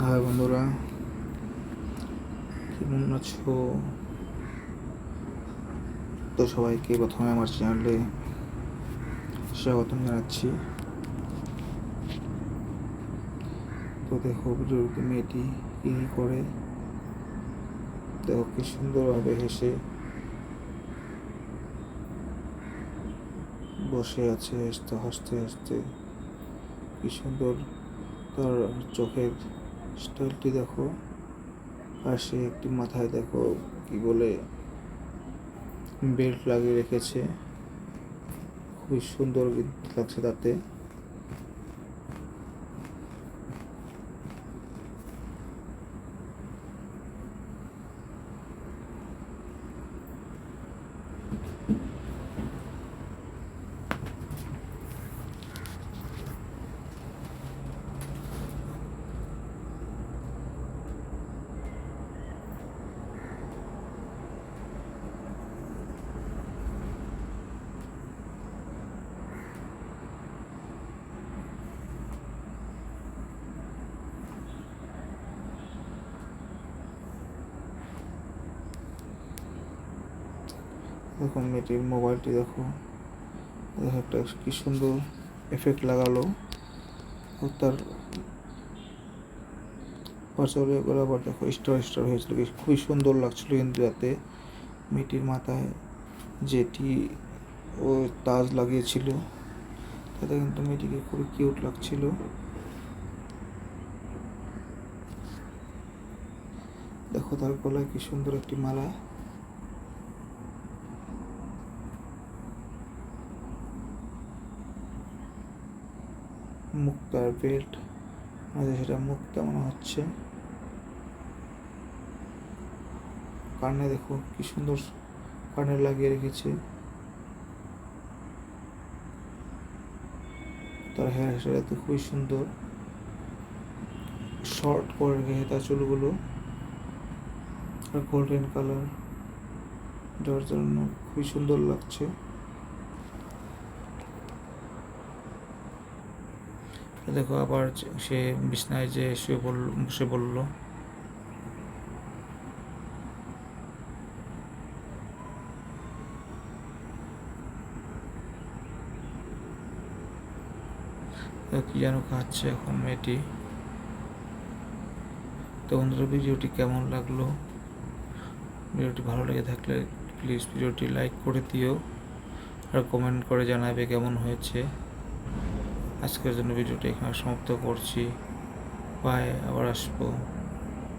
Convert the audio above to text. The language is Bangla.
হাই বন্ধুরা, কেমন আছো? তো সবাইকে প্রথমে আমার চ্যানেলে স্বাগতম জানাচ্ছি। তো দেখো ভিডিওতে মেয়েটি কি করে, দেখো কি সুন্দরভাবে হেসে বসে আছে, হাসতে হাসতে হাসতে। কি সুন্দর তার চোখের স্টাইলটি দেখো। আর সে একটি মাথায় দেখো কি বলে বেল্ট লাগিয়ে রেখেছে, খুবই সুন্দর লাগছে তাতে। দেখো মেয়েটির মোবাইলটি দেখো, দেখো একটা কি সুন্দর এফেক্ট লাগালো। ও তার পাশে বরাবর দেখো স্টার স্টার হয়েছিল, খুবই সুন্দর লাগছিল। কিন্তু যাতে মেয়েটির মাথায় যেটি ও তাজ লাগিয়েছিল তাতে কিন্তু মেয়েটিকে খুবই কিউট লাগছিল। দেখো তার গলায় কি সুন্দর একটি মালা, মুক্তার বেল্ট, সেটা মুক্তা মনে হচ্ছে। কানে দেখো কি সুন্দর কানে লাগিয়ে রেখেছে। তার হেয়ার স্টাইল তো খুবই সুন্দর, শর্ট করে রেখেছে তার চুলগুলো, আর গোল্ডেন কালার, যার জন্য খুবই সুন্দর লাগছে। দেখো আবার সে বিছনায় যে বসে বলল। কি যেন খাচ্ছে এখন মেয়েটি। তো বন্ধুরা, ভিডিওটি কেমন লাগলো? ভিডিওটি ভালো লেগে থাকলে প্লিজ ভিডিওটি লাইক করে দিও, আর কমেন্ট করে জানাবে কেমন হয়েছে। আজকের জন্য ভিডিওটি এখানে সমাপ্ত করছি। বাই, আবার আসবো।